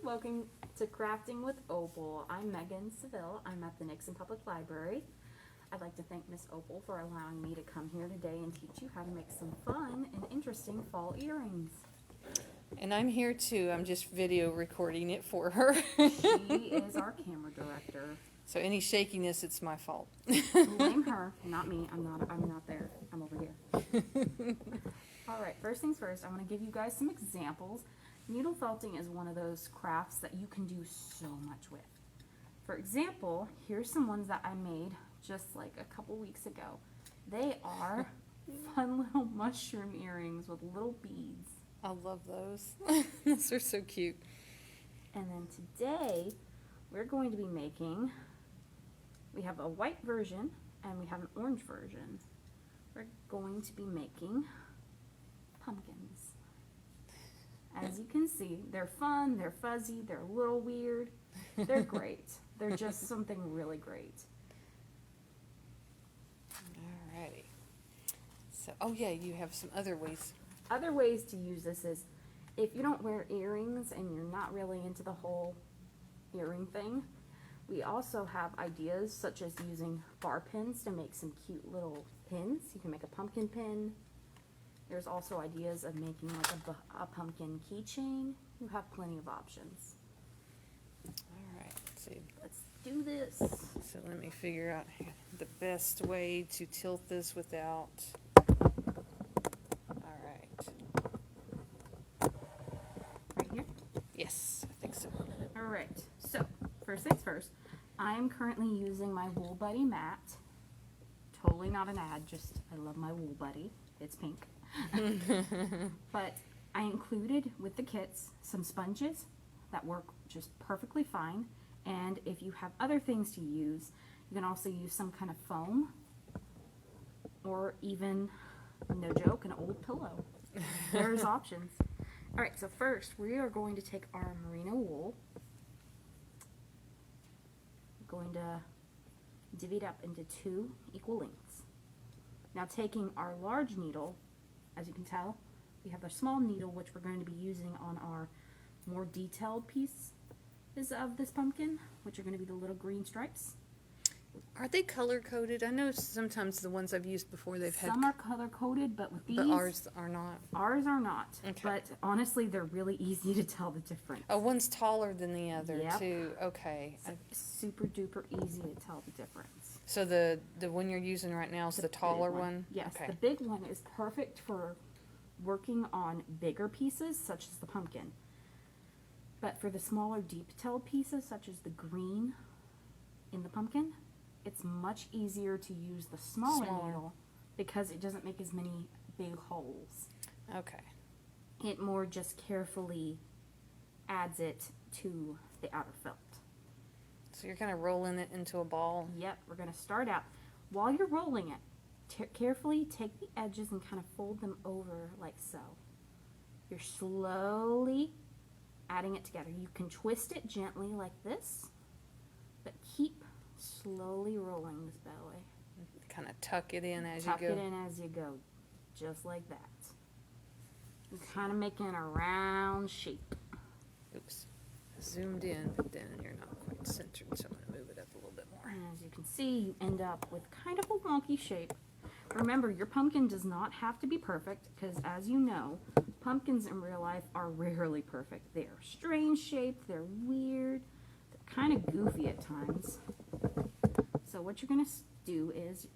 welcome to Crafting with Opal. I'm Megan Seville. I'm at the Nixon Public Library. I'd like to thank Miss Opal for allowing me to come here today and teach you how to make some fun and interesting fall earrings. And I'm here too. I'm just video recording it for her. She is our camera director. So any shakiness, it's my fault. Blame her, not me. I'm not there. I'm over here. All right, first things first, I want to give you guys some examples. Needle felting is one of those crafts that you can do so much with. For example, here's some ones that I made just like a couple weeks ago. They are fun little mushroom earrings with little beads. I love those. Those are so cute. And then today, we're going to be making, we have a white version and we have an orange version. We're going to be making pumpkins. As you can see, they're fun, they're fuzzy, they're a little weird. They're great. They're just something really great. Alrighty. So, oh yeah, you have some other ways. Other ways to use this is, if you don't wear earrings and you're not really into the whole earring thing, we also have ideas such as using bar pins to make some cute little pins. You can make a pumpkin pin. There's also ideas of making like a pumpkin keychain. You have plenty of options. Alright, let's see. Let's do this. So let me figure out the best way to tilt this without. Alright. Right here? Yes, I think so. Alright, so first things first, I'm currently using my Wool Buddy mat. Totally not an ad, just I love my Wool Buddy. It's pink. But I included with the kits some sponges that work just perfectly fine, and if you have other things to use, you can also use some kind of foam or even, no joke, an old pillow. There's options. Alright, so first we are going to take our merino wool. We're going to divvy it up into 2 equal lengths. Now taking our large needle, as you can tell, we have a small needle which we're going to be using on our more detailed pieces of this pumpkin, which are going to be the little green stripes. Are they color coded? I know sometimes the ones I've used before they've had. Some are color coded, but with these, But ours are not. Ours are not. Okay. But honestly, they're really easy to tell the difference. Oh, one's taller than the other Yep. too. Okay. It's super duper easy to tell the difference. So the one you're using right now is the taller big one? Yes, Okay. the big one is perfect for working on bigger pieces, such as the pumpkin. But for the smaller detailed pieces, such as the green in the pumpkin, it's much easier to use the smaller needle because it doesn't make as many big holes. Okay. It more just carefully adds it to the outer felt. So you're kind of rolling it into a ball? Yep, we're going to start out. While you're rolling it, carefully take the edges and kind of fold them over like so. You're slowly adding it together. You can twist it gently like this, but keep slowly rolling this belly. Kind of tuck it in as Tuck you go? it in as you go, just like that. You're kind of making a round shape. Oops. Zoomed in, but then you're not quite centered, so I'm going to move it up a little bit more. And as you can see, you end up with kind of a wonky shape. Remember, your pumpkin does not have to be perfect, because as you know, pumpkins in real life are rarely perfect. They are strange shaped, they're weird, they're kind of goofy at times. So what you're going to do is,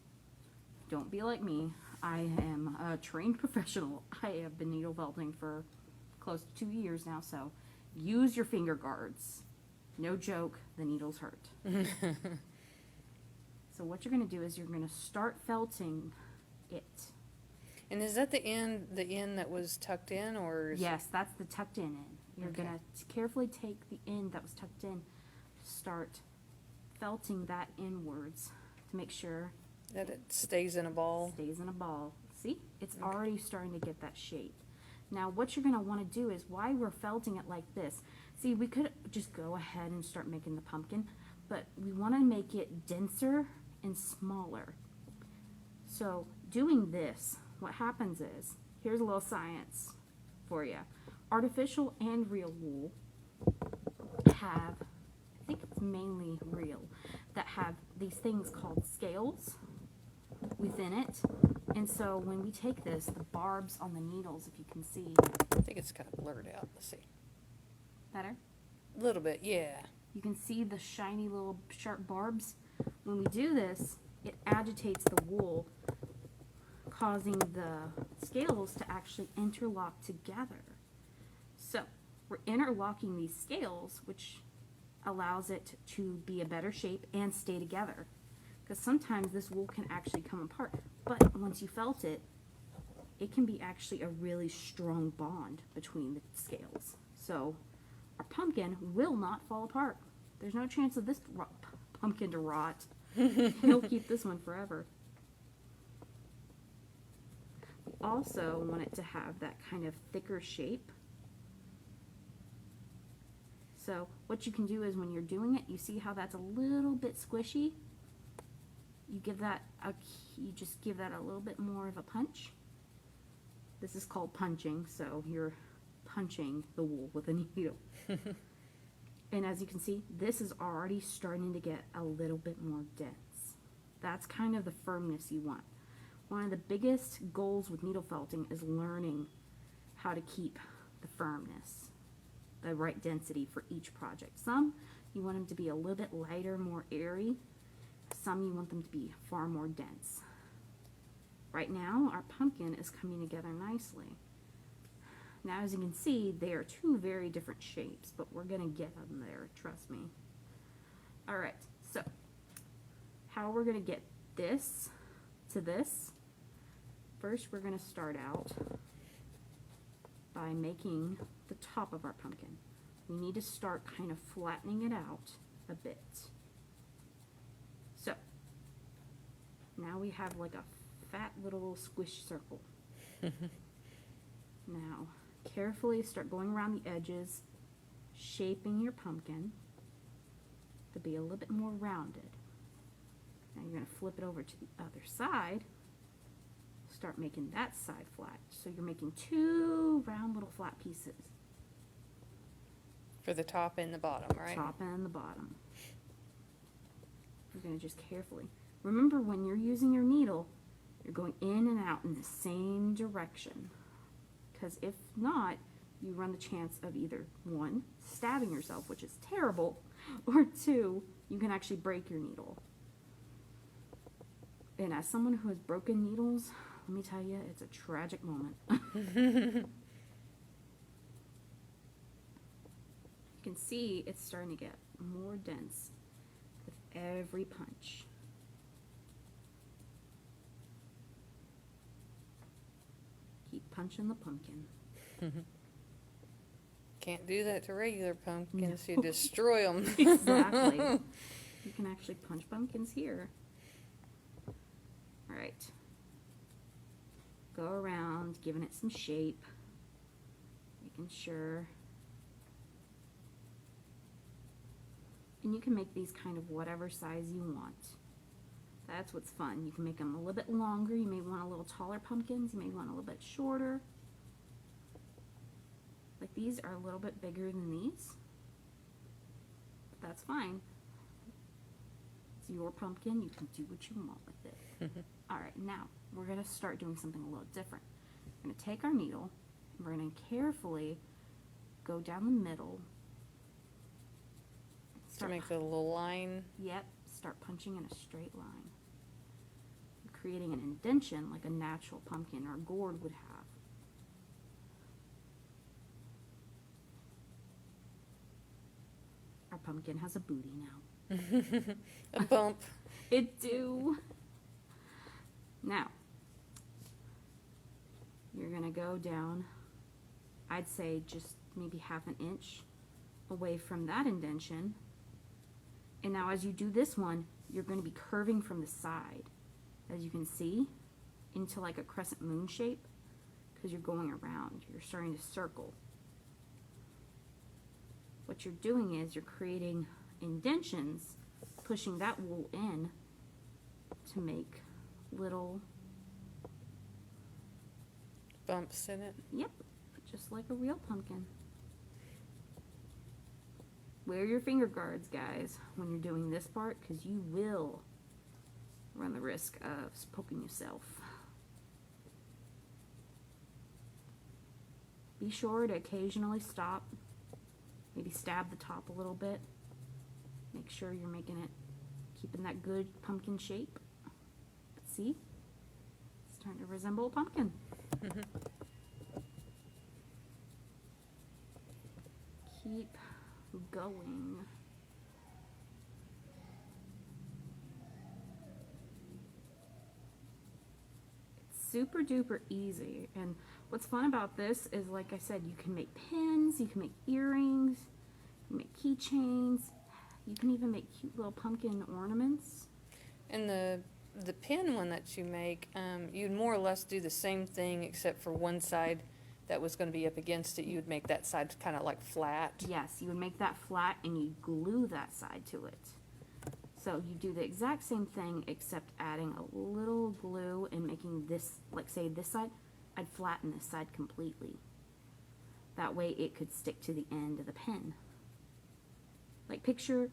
don't be like me. I am a trained professional. I have been needle felting for close to 2 years now, so use your finger guards. No joke, the needles hurt. So what you're going to do is you're going to start felting it. And is that the end that was tucked in, or? Yes, that's the tucked in end. You're Okay. going to carefully take the end that was tucked in, start felting that inwards to make sure That it stays in a ball? stays in a ball. See? It's Okay. already starting to get that shape. Now what you're going to want to do is, while we're felting it like this, see, we could just go ahead and start making the pumpkin, but we want to make it denser and smaller. So doing this, what happens is, here's a little science for you. Artificial and real wool have, I think it's mainly real, that have these things called scales within it. And so when we take this, the barbs on the needles, if you can see, I think it's kind of blurred out. Let's see. better, A little bit, yeah. you can see the shiny little sharp barbs. When we do this, it agitates the wool, causing the scales to actually interlock together. So we're interlocking these scales, which allows it to be a better shape and stay together. Because sometimes this wool can actually come apart, but once you felt it, it can be actually a really strong bond between the scales. So our pumpkin will not fall apart. There's no chance of this pumpkin to rot. It'll keep this one forever. We also want it to have that kind of thicker shape. So what you can do is when you're doing it, you see how that's a little bit squishy? You give that you just give that a little bit more of a punch. This is called punching, so you're punching the wool with a needle. And as you can see, this is already starting to get a little bit more dense. That's kind of the firmness you want. One of the biggest goals with needle felting is learning how to keep the firmness, the right density for each project. Some you want them to be a little bit lighter, more airy. Some you want them to be far more dense. Right now, our pumpkin is coming together nicely. Now, as you can see, they are two very different shapes, but we're gonna get them there, trust me. All right, so how we're gonna get this to this? First, we're gonna start out by making the top of our pumpkin. We need to start kind of flattening it out a bit. So, now we have like a fat little squish circle. Now, carefully start going around the edges, shaping your pumpkin to be a little bit more rounded. Now you're going to flip it over to the other side, start making that side flat. So you're making two round little flat pieces. For the top and the bottom, right? Top and the bottom. You're going to just carefully. Remember, when you're using your needle, you're going in and out in the same direction. Because if not, you run the chance of either, one, stabbing yourself, which is terrible, or two, you can actually break your needle. And as someone who has broken needles, let me tell you, it's a tragic moment. You can see it's starting to get more dense with every punch. Keep punching the pumpkin. Can't do that to regular pumpkins. You destroy them. Exactly. You can actually punch pumpkins here. All right. Go around, giving it some shape, making sure. And you can make these kind of whatever size you want. That's what's fun. You can make them a little bit longer. You may want a little taller pumpkins. You may want a little bit shorter. Like these are a little bit bigger than these. But that's fine. It's your pumpkin. You can do what you want with it. All right, now we're going to start doing something a little different. We're going to take our needle and we're going to carefully go down the middle. To make the little line. Yep, start punching in a straight line. You're creating an indentation like a natural pumpkin or gourd would have. Our pumpkin has a booty now. A bump. It do. Now, you're gonna go down, I'd say just maybe half an inch away from that indentation. And now as you do this one, you're going to be curving from the side, as you can see, into like a crescent moon shape, because you're going around. You're starting to circle. What you're doing is you're creating indentions, pushing that wool in to make little Bumps in it. Yep, just like a real pumpkin. wear your finger guards, guys, when you're doing this part, because you will run the risk of poking yourself. Be sure to occasionally stop, maybe stab the top a little bit. Make sure you're keeping that good pumpkin shape. But see, it's starting to resemble a pumpkin. Keep going. It's super duper easy, and what's fun about this is, like I said, you can make pins, you can make earrings, you can make keychains, you can even make cute little pumpkin ornaments. And the pin one that you make, you'd more or less do the same thing, except for one side that was going to be up against it. You would make that side kind of like flat. Yes, you would make that flat and you glue that side to it. So you do the exact same thing, except adding a little glue and making this, like say this side, I'd flatten this side completely. That way it could stick to the end of the pin. Like picture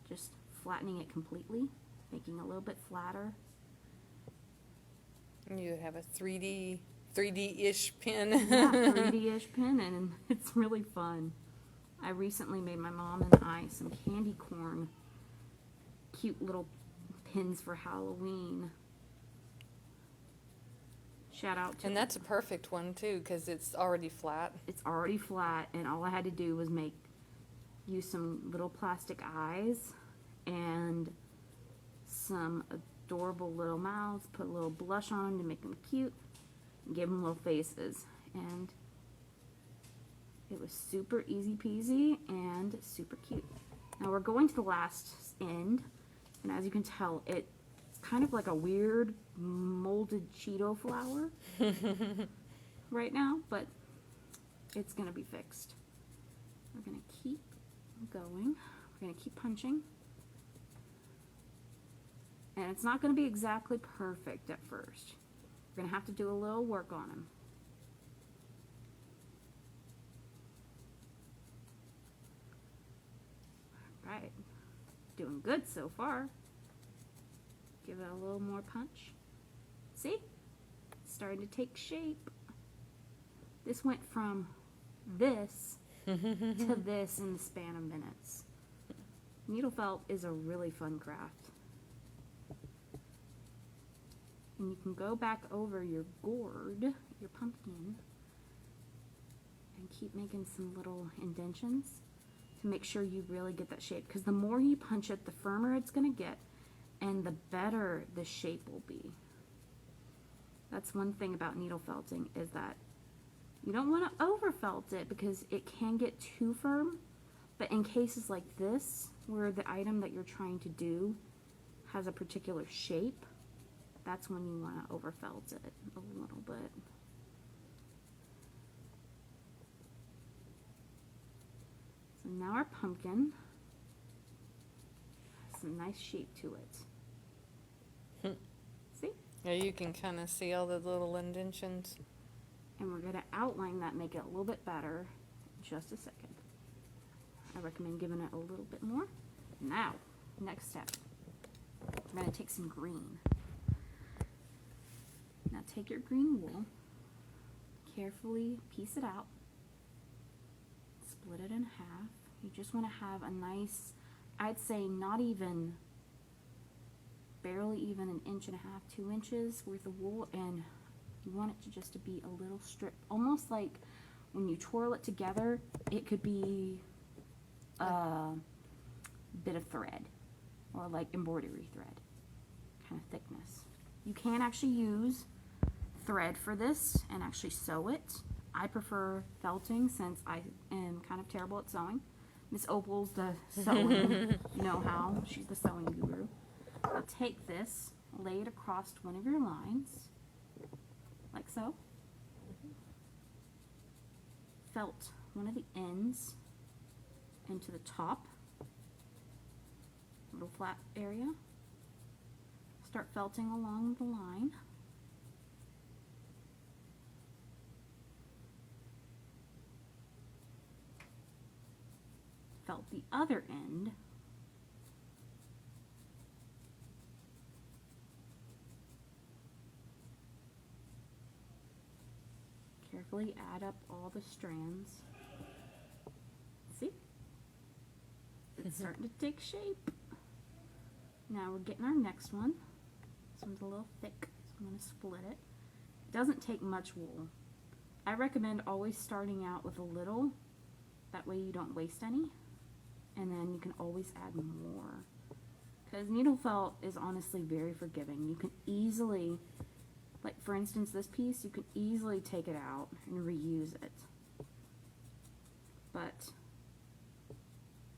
just flattening it completely, making it a little bit flatter. You would have a 3D-ish pin. Yeah, 3D-ish pin, and it's really fun. I recently made my mom and I some candy corn cute little pins for Halloween. Shout out to... And that's a perfect one too, because it's already flat. It's already flat, and all I had to do was use some little plastic eyes and some adorable little mouths, put a little blush on them to make them cute, and give them little faces. And it was super easy peasy and super cute. Now we're going to the last end, and as you can tell, it's kind of like a weird molded Cheeto flower right now, but it's gonna be fixed. We're gonna keep going. We're gonna keep punching. And it's not gonna be exactly perfect at first. We're gonna have to do a little work on them. Alright, doing good so far. Give it a little more punch. See? It's starting to take shape. This went from this to this in the span of minutes. Needle felt is a really fun craft. And you can go back over your gourd, your pumpkin, and keep making some little indentions to make sure you really get that shape. Because the more you punch it, the firmer it's going to get, and the better the shape will be. That's one thing about needle felting, is that you don't want to over felt it because it can get too firm. But in cases like this, where the item that you're trying to do has a particular shape, that's when you want to over felt it a little bit. So now our pumpkin has some nice shape to it. See? Yeah, you can kind of see all the little indentions. And we're going to outline that, make it a little bit better in just a second. I recommend giving it a little bit more. Now, next step. We're going to take some green. Now take your green wool, carefully piece it out, split it in half. You just want to have a nice, I'd say not even, barely even an inch and a half, 2 inches worth of wool, and you want it to just to be a little strip, almost like when you twirl it together, it could be a bit of thread, or like embroidery thread kind of thickness. You can actually use thread for this and actually sew it. I prefer felting since I am kind of terrible at sewing. Miss Opal's the sewing know-how. She's the sewing guru. I'll take this, lay it across one of your lines, like so. Felt one of the ends into the top, little flat area. Start felting along the line. felt the other end. Carefully add up all the strands. See? It's starting to take shape. Now we're getting our next one. This one's a little thick, so I'm going to split it. It doesn't take much wool. I recommend always starting out with a little. That way you don't waste any. And then you can always add more. Because needle felt is honestly very forgiving. You can easily, like for instance this piece, you can easily take it out and reuse it. But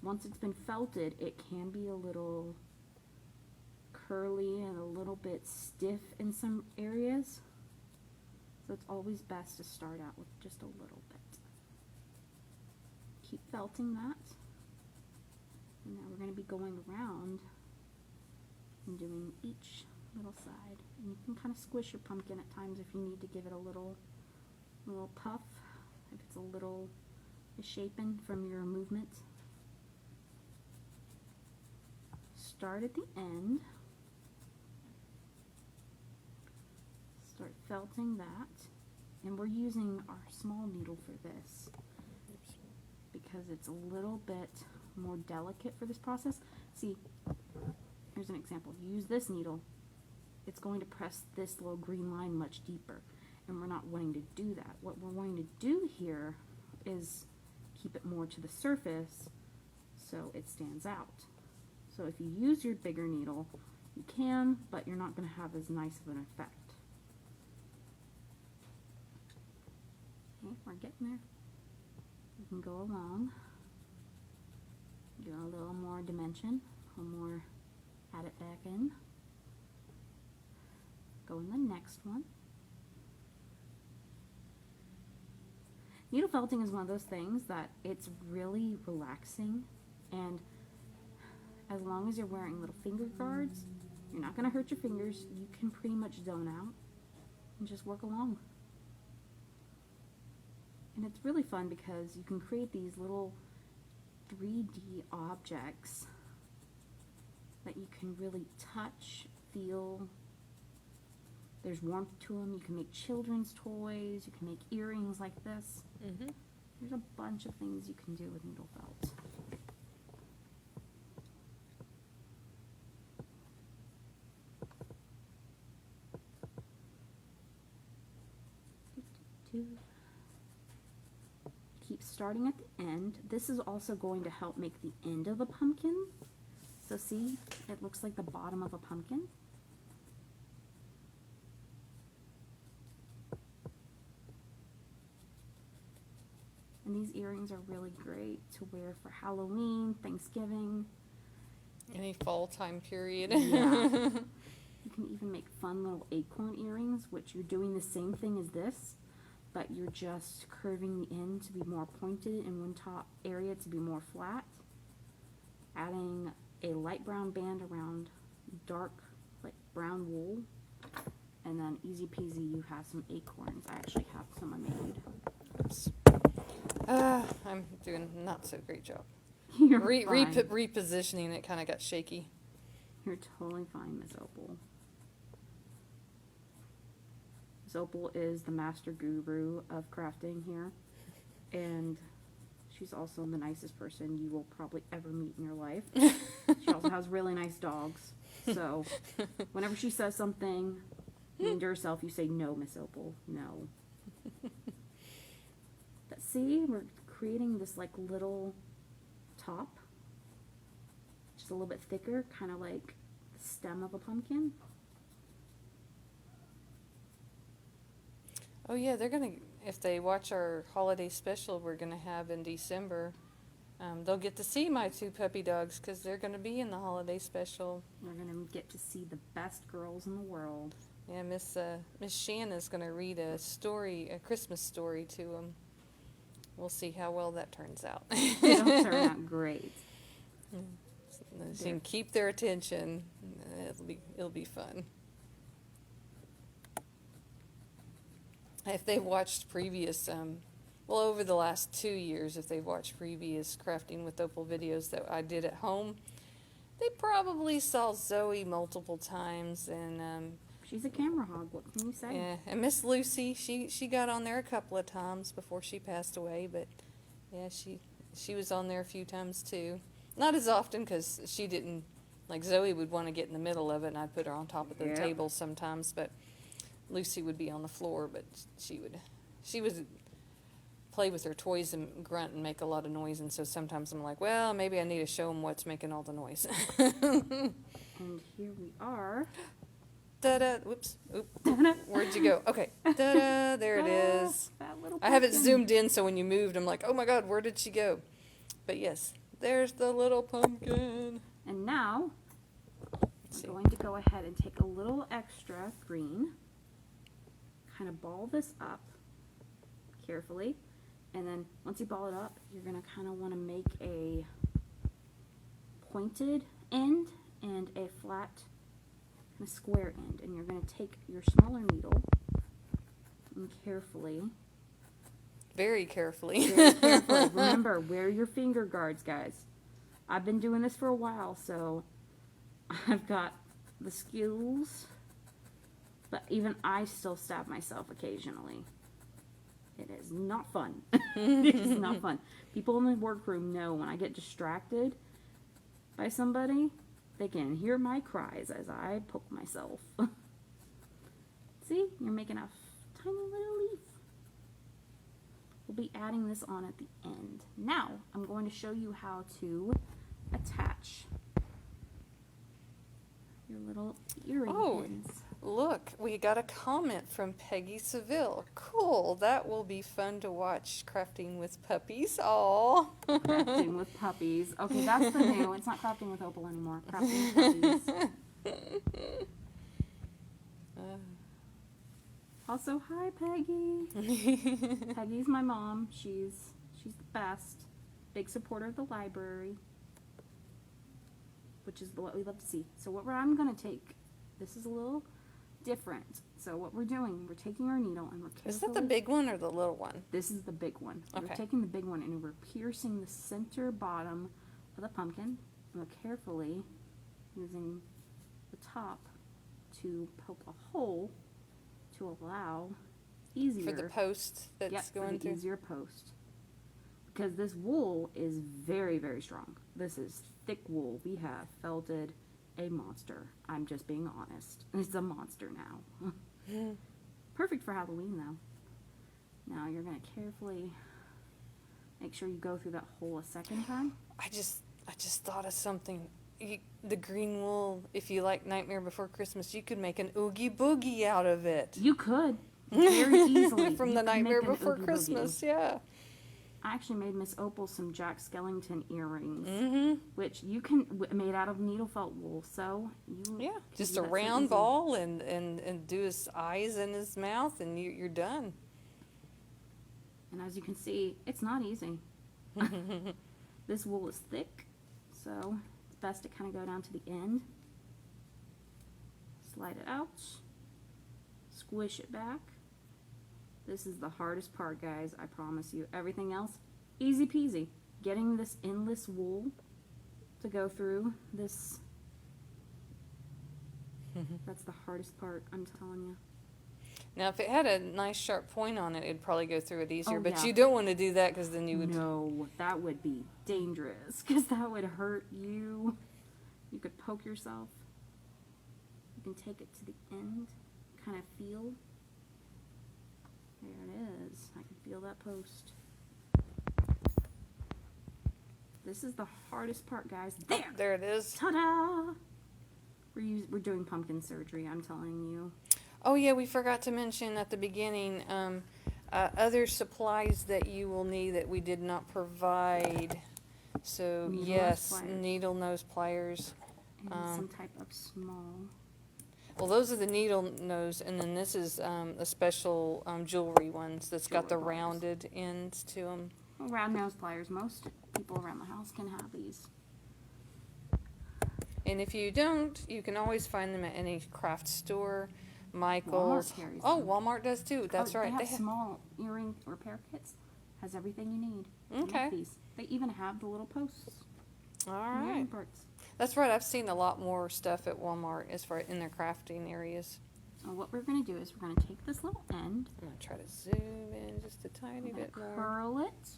once it's been felted, it can be a little curly and a little bit stiff in some areas. So it's always best to start out with just a little bit. Keep felting that. And now we're going to be going around and doing each little side. And you can kind of squish your pumpkin at times if you need to give it a little puff, if it's a little misshapen from your movement. Start at the end. Start felting that. And we're using our small needle for this because it's a little bit more delicate for this process. See, here's an example. Use this needle. It's going to press this little green line much deeper, and we're not wanting to do that. What we're wanting to do here is keep it more to the surface so it stands out. So if you use your bigger needle, you can, but you're not going to have as nice of an effect. Okay, we're getting there. You can go along, give it a little more dimension, a little more, add it back in. Go in the next one. Needle felting is one of those things that it's really relaxing, and as long as you're wearing little finger guards, you're not going to hurt your fingers. You can pretty much zone out and just work along. And it's really fun because you can create these little 3D objects that you can really touch, feel. There's warmth to them. You can make children's toys. You can make earrings like this. There's a bunch of things you can do with needle felt. Keep starting at the end. This is also going to help make the end of the pumpkin. So see, it looks like the bottom of a pumpkin. And these earrings are really great to wear for Halloween, Thanksgiving. Any fall time period. Yeah. You can even make fun little acorn earrings, which you're doing the same thing as this, but you're just curving the end to be more pointed and one top area to be more flat. Adding a light brown band around dark, like brown wool. And then easy peasy, you have some acorns. I actually have some I made. Oops. I'm doing not so great job. You're fine. Repositioning it kind of got shaky. You're totally fine, Miss Opal. Miss Opal is the master guru of crafting here, and she's also the nicest person you will probably ever meet in your life. She also has really nice dogs, so whenever she says something mean to herself, you say, "No, Miss Opal, no." But see, we're creating this like little top, just a little bit thicker, kind of like the stem of a pumpkin. Oh yeah, they're gonna, if they watch our holiday special we're gonna have in December, they'll get to see my two puppy dogs because they're gonna be in the holiday special. We're gonna get to see the best girls in the world. Yeah, Miss Shanna's gonna read a story, a Christmas story to them. We'll see how well that turns out. It'll turn out great. She can keep their attention. It'll be fun. If they watched previous Well, over the last 2 years, if they've watched previous Crafting with Opal videos that I did at home, they probably saw Zoe multiple times, and She's a camera hog. What can you say? yeah, and Miss Lucy, she got on there a couple of times before she passed away, but yeah, she was on there a few times too. Not as often because she didn't, like Zoe would want to get in the middle of it, and I'd put her on top of the Yep. table sometimes, but Lucy would be on the floor, but she would play with her toys and grunt and make a lot of noise, and so sometimes I'm like, well, maybe I need to show them what's making all the noise. And here we are. Da-da, whoops, oop, where'd you go? Okay, da-da, there it is. That little I have it pumpkin. zoomed in, so when you moved, I'm like, oh my god, where did she go? But yes, there's the little pumpkin. And now, Let's see. I'm going to go ahead and take a little extra green, kind of ball this up carefully, and then once you ball it up, you're going to kind of want to make a pointed end and a flat kind of square end, and you're going to take your smaller needle and carefully, Very carefully. very carefully, remember, wear your finger guards, guys. I've been doing this for a while, so I've got the skills, but even I still stab myself occasionally. It is not fun. It is not fun. People in the workroom know when I get distracted by somebody, they can hear my cries as I poke myself. See, you're making a tiny little leaf. We'll be adding this on at the end. Now, I'm going to show you how to attach your little earring Oh. pins. Look, we got a comment from Peggy Seville. Cool, that will be fun to watch Crafting with Puppies. Aw. Crafting with puppies. Okay, that's the new. It's not crafting with Opal anymore. Crafting with puppies. Also, hi Peggy. Peggy's my mom. She's the best. Big supporter of the library, which is what we love to see. So what I'm gonna take, this is a little different. So what we're doing, we're taking our needle and we're carefully. Is that the big one or the little one? This is the big one. Okay. We're taking the big one and we're piercing the center bottom of the pumpkin. And we're carefully using the top to poke a hole to allow easier For the post that's Yep, for going the through? easier post. Because this wool is very, very strong. This is thick wool. We have felted a monster. I'm just being honest. It's a monster now. Perfect for Halloween, though. Now you're going to carefully make sure you go through that hole a second time. I just thought of something. The green wool, if you like Nightmare Before Christmas, you could make an Oogie Boogie out of it. You could very easily. From You the could Nightmare make an Before Oogie Boogie. Christmas, yeah. I actually made Miss Opal some Jack Skellington earrings, Mm-hmm. which you can, made out of needle felt wool. So you Yeah, can just do a that so round easy. ball and do his eyes and his mouth, and you're done. And as you can see, it's not easy. This wool is thick, so it's best to kind of go down to the end. Slide it out. Squish it back. This is the hardest part, guys, I promise you. Everything else, easy peasy. Getting this endless wool to go through this, that's the hardest part, I'm telling you. Now, if it had a nice sharp point on it, it'd probably go through it easier. Oh, But yeah. you don't want to do that because then you would. No, that would be dangerous because that would hurt you. You could poke yourself. You can take it to the end, kind of feel. There it is. I can feel that post. This is the hardest part, guys. There! There it is. Ta-da! We're doing pumpkin surgery, I'm telling you. Oh yeah, we forgot to mention at the beginning other supplies that you will need that we did not provide. So Needle nose yes, pliers. needle nose pliers. And some type of small. Well, those are the needle nose, and then this is a special jewelry ones that's got the Jewelry pliers. rounded ends to them. Well, round nose pliers. Most people around the house can have these. And if you don't, you can always find them at any craft store, Michael's. Walmart carries Oh, them. Walmart does too. That's Oh, right. They have small earring repair kits. has everything you need. to make Okay. these. They even have the little posts. All and the right. iron parts. That's right. I've seen a lot more stuff at Walmart as far in their crafting areas. So what we're going to do is we're going to take this little end, I'm gonna try to zoom in just a tiny we're going bit to more. curl it,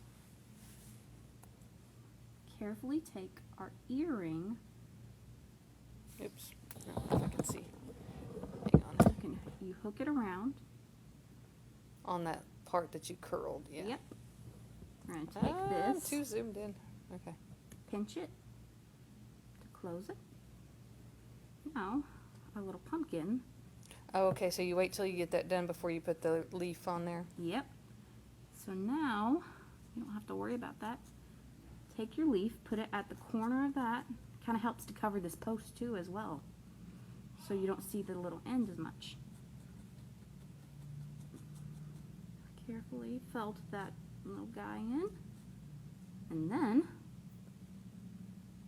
carefully take our earring, Oops. I don't know if I can see. Hang on. you hook it around. On that part that you curled. Yeah. Yep. We're going to take I'm this, too zoomed in. Okay. pinch it to close it. Now, our little pumpkin. Oh, okay. So you wait till you get that done before you put the leaf on there. Yep. So now, you don't have to worry about that. Take your leaf, put it at the corner of that. Kind of helps to cover this post too as well. So you don't see the little end as much. Carefully felt that little guy in. And then,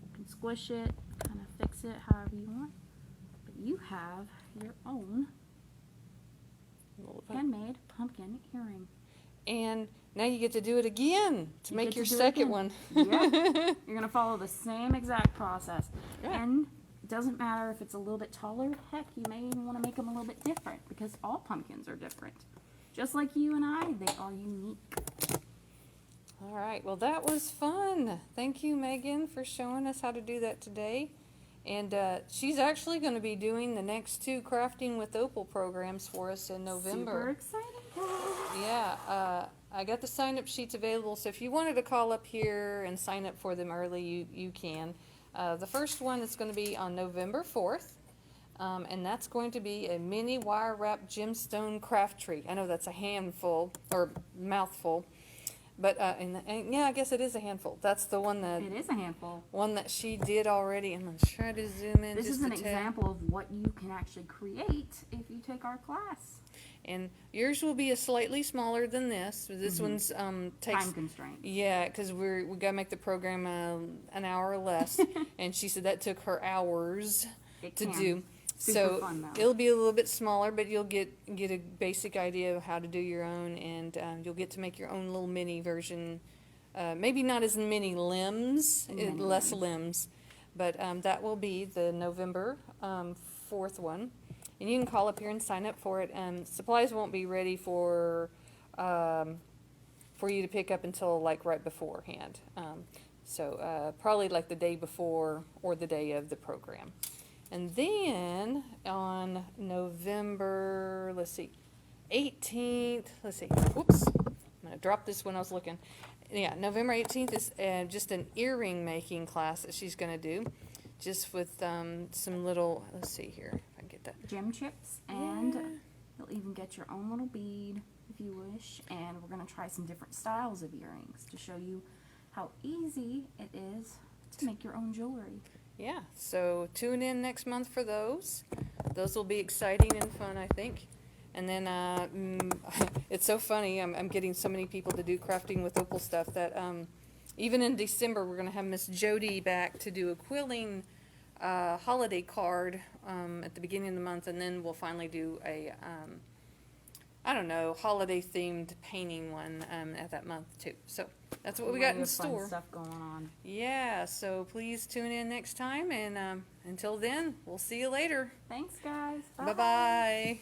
you can squish it, kind of fix it however you want. But you have your own handmade pumpkin earring. And now you get to do it again to You make get your to do it second again. one. Yep. You're going to follow the same exact process. Yeah. And it doesn't matter if it's a little bit taller. Heck, you may even want to make them a little bit different because all pumpkins are different. Just like you and I, they are unique. All right. Well, that was fun. Thank you, Megan, for showing us how to do that today. And she's actually going to be doing the next 2 Crafting with Opal programs for us in November. Super exciting, guys. Yeah, I got the sign-up sheets available, so if you wanted to call up here and sign up for them early, you can. The first one is going to be on November 4th, and that's going to be a mini wire-wrapped gemstone craft tree. I know that's a handful, or mouthful, but, and yeah, I guess it is a handful. That's the one that... It is a handful. One that she did already. I'm going to try to zoom in This just is an a tad. example of what you can actually create if you take our class. And yours will be a slightly smaller than this. This one's takes Time constraint. yeah, because we gotta make the program an hour or less. And she said that took her hours It to can. do. Super So fun, though. it'll be a little bit smaller, but you'll get a basic idea of how to do your own, and you'll get to make your own little mini version. Maybe not as many limbs, Many less limbs. limbs, but that will be the November 4th one. And you can call up here and sign up for it. Supplies won't be ready for you to pick up until like right beforehand. So probably like the day before or the day of the program. And then on November, 18th, whoops, I'm gonna drop this when I was looking. Yeah, November 18th is just an earring making class that she's gonna do, just with some little, let's see here if I can get that. Gem chips, and Yeah. you'll even get your own little bead if you wish. And we're going to try some different styles of earrings to show you how easy it is to make your own jewelry. Yeah, so tune in next month for those. Those will be exciting and fun, I think. And then it's so funny, I'm getting so many people to do Crafting with Opal stuff that even in December we're going to have Miss Jody back to do a quilling holiday card at the beginning of the month, and then we'll finally do a I don't know, holiday themed painting one at that month too. So that's what we got in Fun store. stuff going on. Yeah, so please tune in next time, and until then, we'll see you later. Thanks, guys. Bye bye.